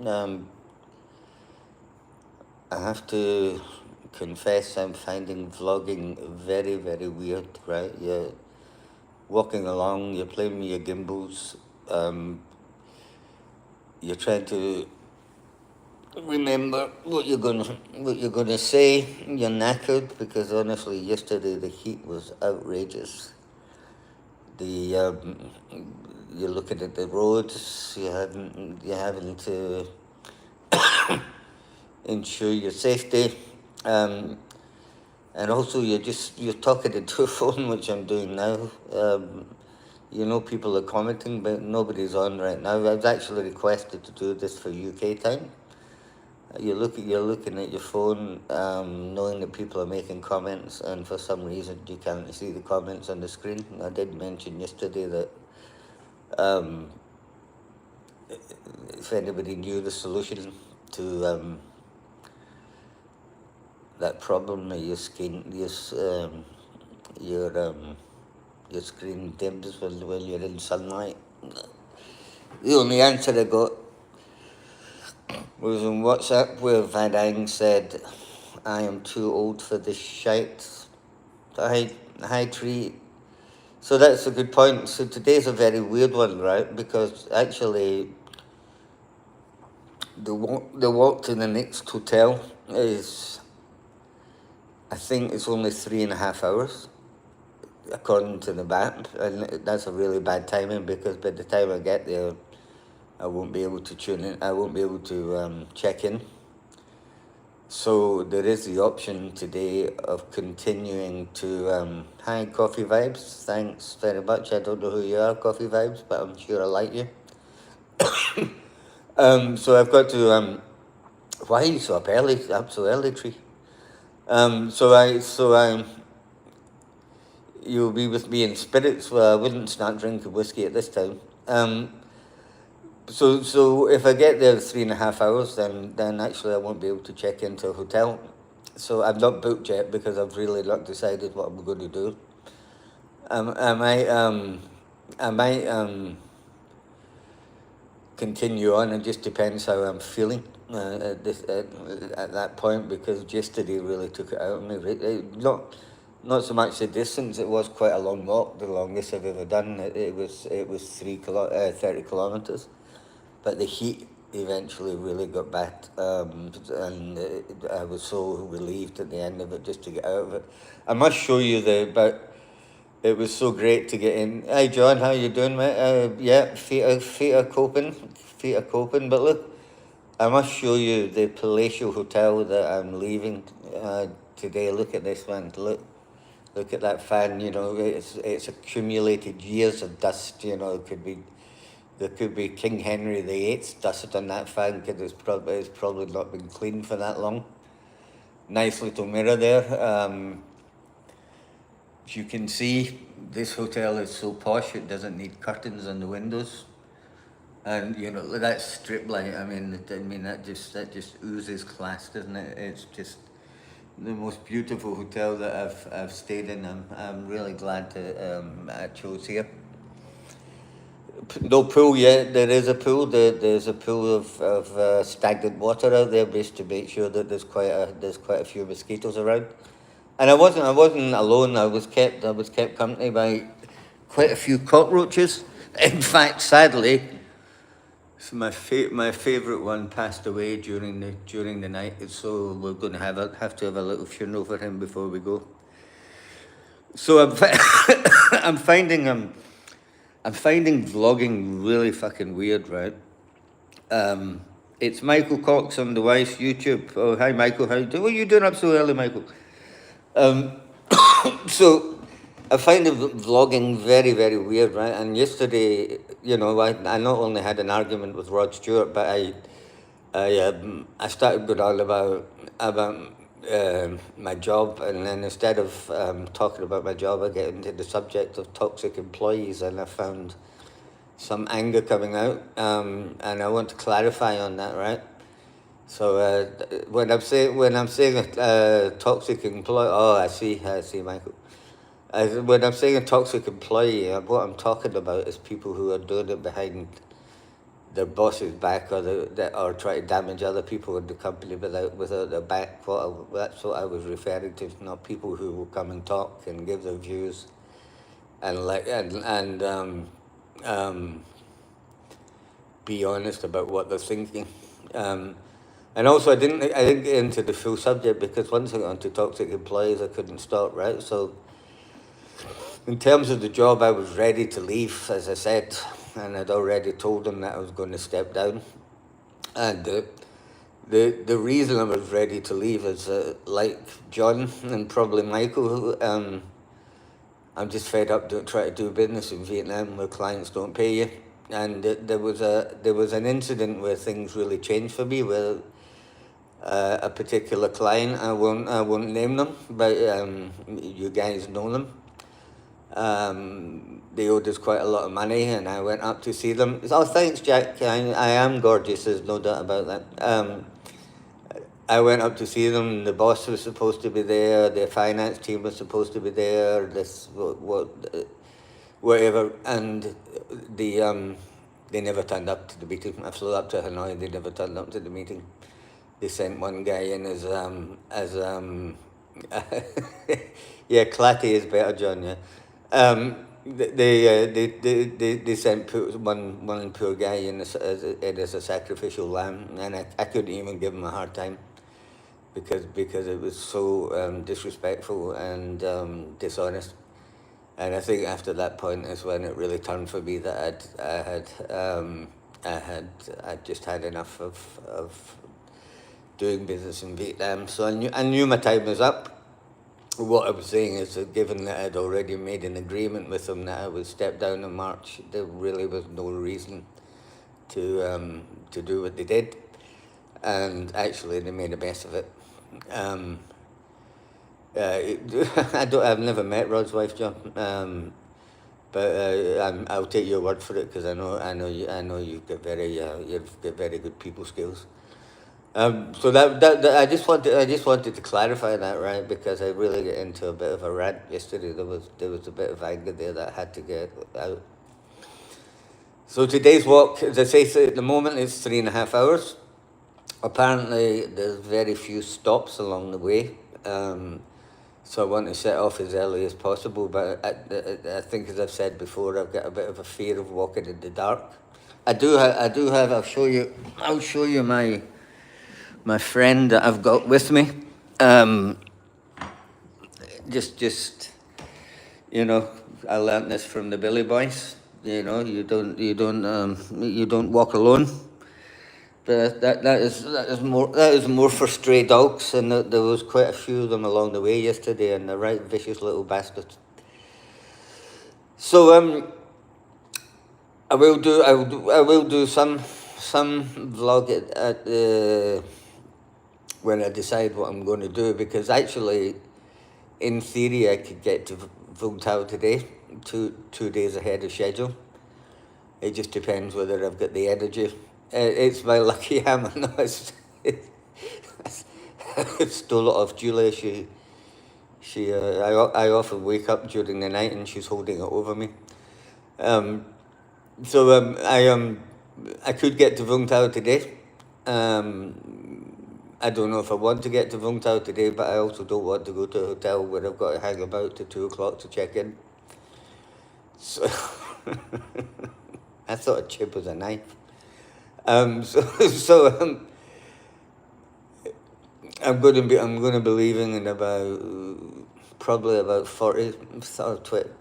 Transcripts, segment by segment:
Um, I have to confess I'm finding vlogging very, very weird, right? You're walking along, you're playing with your gimbals, um, you're trying to remember what you're gonna say. You're knackered because honestly, yesterday the heat was outrageous. The you're looking at the roads. You're having to ensure your safety, um, and also you're talking into a phone, which I'm doing now. People are commenting, but nobody's on right now. I've actually requested to do this for UK time. You're looking at your phone, knowing that people are making comments, and for some reason you can't see the comments on the screen. I did mention yesterday that um, if anybody knew the solution to that problem, that your your screen dims when you're in sunlight. The only answer I got was on WhatsApp where Vadang said, "I am too old for this shite." High tree. So that's a good point. So today's a very weird one, right? Because actually, the walk to the next hotel is, I think, it's only 3.5 hours, according to the map, and that's a really bad timing because by the time I get there, I won't be able to tune in. I won't be able to check in. So there is the option today of continuing to. Hi, Coffee Vibes. Thanks very much. I don't know who you are, Coffee Vibes, but I'm sure I like you. So I've got to. Why are you so up early? Up so early, Tree? So you'll be with me in spirits. Well, I wouldn't start drinking whiskey at this time. So if I get there 3.5 hours, then actually I won't be able to check into a hotel. So I've not booked yet because I've really not decided what I'm going to do. I might continue on. It just depends how I'm feeling at that point, because yesterday really took it out of me. Not so much the distance. It was quite a long walk, the longest I've ever done. It was 30 kilometers, but the heat eventually really got bad, and I was so relieved at the end of it just to get out of it. I must show you but it was so great to get in. Hi John, how you doing, mate? Yeah, feet are coping. But look, I must show you the palatial hotel that I'm leaving today. Look at this one. Look at that fan. It's accumulated years of dust. There could be King Henry VIII's dust on that fan because it's probably not been cleaned for that long. Nice little mirror there. As you can see, this hotel is so posh it doesn't need curtains on the windows, and that strip light. I mean that just oozes class, doesn't it? It's just the most beautiful hotel that I've stayed in. I'm really glad I chose here. No pool yet. There is a pool. There's a pool of stagnant water out there, just to make sure that there's quite a few mosquitoes around. And I wasn't alone. I was kept company by quite a few cockroaches. In fact, sadly, so my favorite one passed away during the night. So we're going to have to have a little funeral for him before we go. So I'm finding I'm finding vlogging really fucking weird, right? It's Michael Cox on the Wise YouTube. Oh, hi Michael, how you doing? What are you doing up so early, Michael? Um, so I find the vlogging very, very weird, right? And yesterday, I not only had an argument with Rod Stewart, but I started going on about my job, and then instead of talking about my job, I get into the subject of toxic employees, and I found some anger coming out, and I want to clarify on that, right? So when I'm saying a toxic employee, oh, I see, Michael. When I'm saying a toxic employee, what I'm talking about is people who are doing it behind their boss's back, or try to damage other people in the company without their back. That's what I was referring to. Not people who will come and talk and give their views, and um, be honest about what they're thinking. And also, I didn't get into the full subject because once I got onto toxic employees, I couldn't stop. Right, so in terms of the job, I was ready to leave, as I said, and I'd already told them that I was going to step down. And the reason I was ready to leave is like John and probably Michael. I'm just fed up trying to do business in Vietnam where clients don't pay you. And there was an incident where things really changed for me, where a particular client, I won't name them, but you guys know them. They owed us quite a lot of money, and I went up to see them. Oh, thanks, Jack. I am gorgeous. There's no doubt about that. I went up to see them. The boss was supposed to be there. The finance team was supposed to be there. Whatever, and they never turned up to the meeting. I flew up to Hanoi. They never turned up to the meeting. They sent one guy in as yeah, Clatty is better, John. Yeah, they sent one poor guy in as a sacrificial lamb, and I couldn't even give him a hard time because it was so disrespectful and dishonest. And I think after that point is when it really turned for me that I'd just had enough of doing business in Vietnam. So I knew my time was up. What I was saying is that given that I'd already made an agreement with them that I would step down in March, there really was no reason to do what they did. And actually, they made a mess of it. I've never met Rod's wife, John. But I'll take your word for it because I know you've got very good people skills. So that I just wanted to clarify that, right, because I really got into a bit of a rant yesterday. There was a bit of anger there that I had to get out. So today's walk, as I say, so at the moment it's 3.5 hours. Apparently there's very few stops along the way. So I want to set off as early as possible, but I think, as I've said before, I've got a bit of a fear of walking in the dark. I do have. I'll show you my friend that I've got with me. Just I learnt this from the Billy Boys. You don't walk alone. But that is more for stray dogs, and there was quite a few of them along the way yesterday, and they're right vicious little bastards. So I will do some vlog at when I decide what I'm going to do, because actually, in theory, I could get to Vung Tau today, two days ahead of schedule. It just depends whether I've got the energy. It's my lucky hammer. No, I stole it off Julia. I often wake up during the night and she's holding it over me. I could get to Vung Tau today. I don't know if I want to get to Vung Tau today, but I also don't want to go to a hotel where I've got to hang about till 2 o'clock to check in. So I thought a chip was a knife. I'm going to be leaving in probably about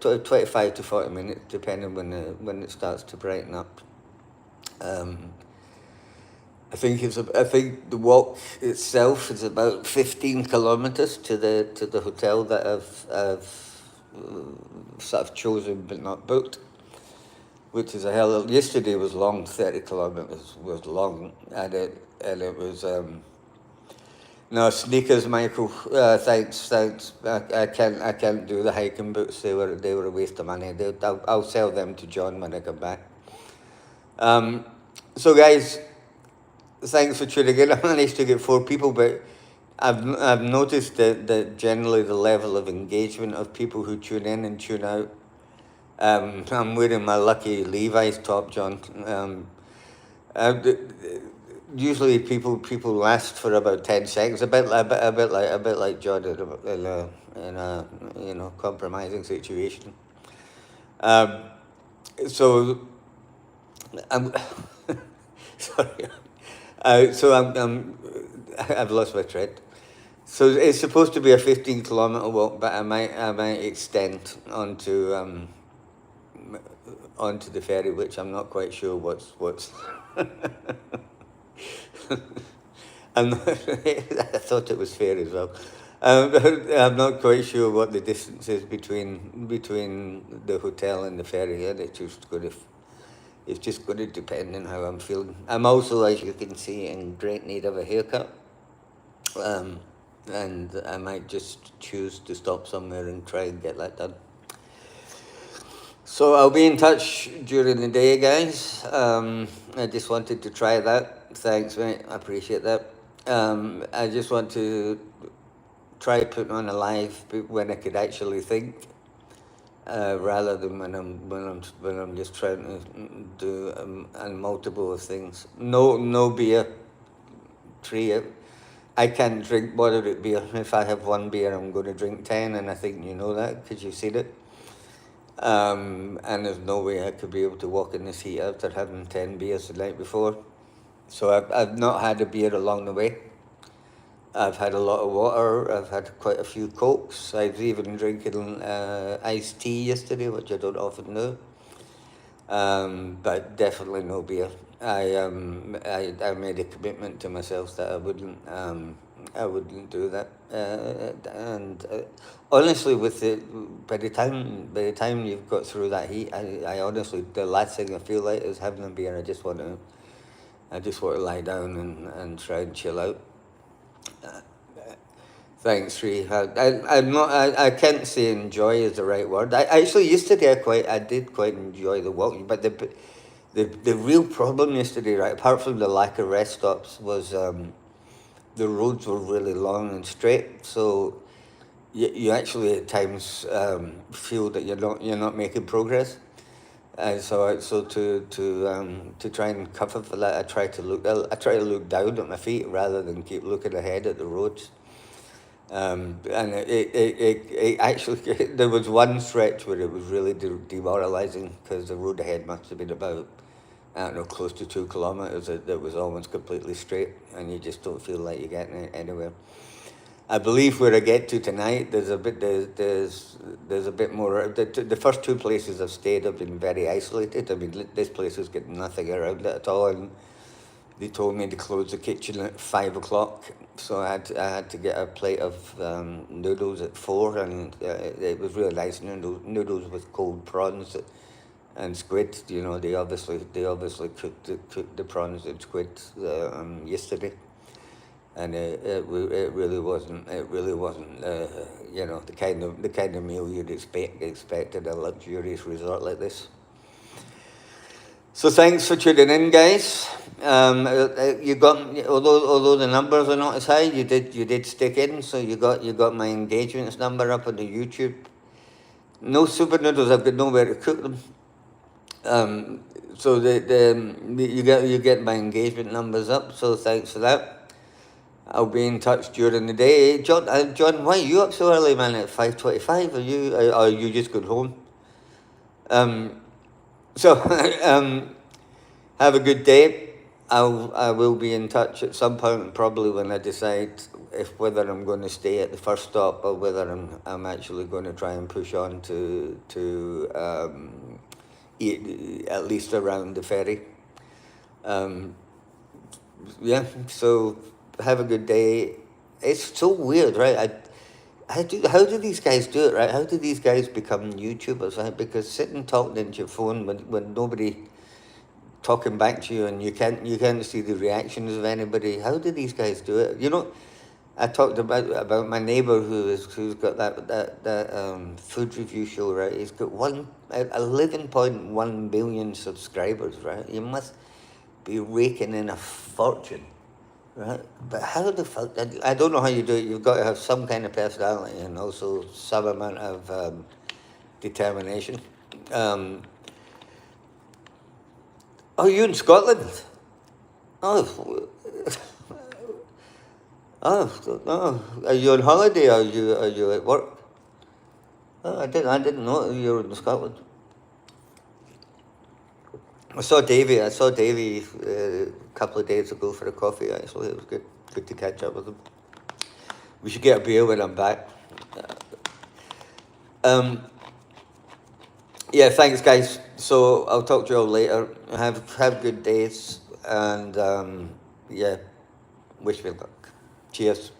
25 to 40 minutes, depending when it starts to brighten up. I think the walk itself is about 15 kilometers to the hotel that I've sort of chosen but not booked, which is a hell of. Yesterday was long. 30 kilometers was long, and it was. No sneakers, Michael. Thanks. I can't do the hiking boots. They were a waste of money. I'll sell them to John when I come back. So guys, thanks for tuning in. I managed to get 4 people, but I've noticed that generally the level of engagement of people who tune in and tune out. I'm wearing my lucky Levi's top, John. Usually people last for about 10 seconds, a bit like John in a compromising situation. Um, so I'm sorry. I've lost my thread. So it's supposed to be a 15-kilometer walk, but I might extend onto the ferry, which I'm not quite sure what's. I'm not, I thought it was fair as well. Um, I'm not quite sure what the distance is between the hotel and the ferry, and it's just going to depend on how I'm feeling. I'm also, as you can see, in great need of a haircut, um, and I might just choose to stop somewhere and try and get that done. So I'll be in touch during the day, guys. I just wanted to try that. Thanks, mate. I appreciate that. I just want to try putting on a live when I could actually think, rather than when I'm just trying to do a multiple of things. No beer, three. I can't drink moderate beer. If I have one beer, I'm going to drink 10, and I think you know that because you've seen it. And there's no way I could be able to walk in this heat after having 10 beers the night before. So I've not had a beer along the way. I've had a lot of water. I've had quite a few Cokes. I was even drinking iced tea yesterday, which I don't often do. But definitely no beer. I made a commitment to myself that I wouldn't do that. And honestly, by the time you've got through that heat, I honestly, the last thing I feel like is having a beer. I just want to lie down and try and chill out. Thanks, Sri. I'm not. I can't say enjoy is the right word. Actually yesterday I did quite enjoy the walk, but the real problem yesterday, right, apart from the lack of rest stops, was the roads were really long and straight. So you actually at times feel that you're not making progress. So to try and cover for that, I try to look down at my feet rather than keep looking ahead at the roads. And it actually there was one stretch where it was really demoralizing because the road ahead must have been about, I don't know, close to 2 kilometers. That was almost completely straight, and you just don't feel like you're getting anywhere. I believe where I get to tonight, there's a bit more. The first two places I've stayed have been very isolated. I mean, this place has got nothing around it at all, and they told me to close the kitchen at 5 o'clock, so I had to get a plate of noodles at 4, and it was really nice noodles with cold prawns and squid. You know, they obviously cooked the prawns and squid yesterday, and it really wasn't the kind of meal you'd expect at a luxurious resort like this. So thanks for tuning in, guys. You got, although the numbers are not as high, you did stick in. So you got my engagements number up on the YouTube. No super noodles. I've got nowhere to cook them. So you get my engagement numbers up. So thanks for that. I'll be in touch during the day. John, why are you up so early, man? At 5:25? Are you just going home? So have a good day. I will be in touch at some point, probably when I decide whether I'm going to stay at the first stop or whether I'm actually going to try and push on to eat at least around the ferry. Yeah. So have a good day. It's so weird, right? How do these guys do it, right? How do these guys become YouTubers, right? Because sitting talking into your phone when nobody talking back to you and you can't see the reactions of anybody. How do these guys do it? You know, I talked about my neighbour who's got that food review show, right? He's got 11.1 billion subscribers, right? You must be raking in a fortune. Right, but how the fuck? I don't know how you do it. You've got to have some kind of personality and also some amount of determination. Are you in Scotland? Oh, oh. Are you on holiday? Or are you at work? Oh, I didn't know you were in Scotland. I saw Davy a couple of days ago for a coffee. Actually, it was good to catch up with him. We should get a beer when I'm back. Um, yeah, thanks, guys. So I'll talk to you all later. Have good days, and yeah, wish me luck. Cheers.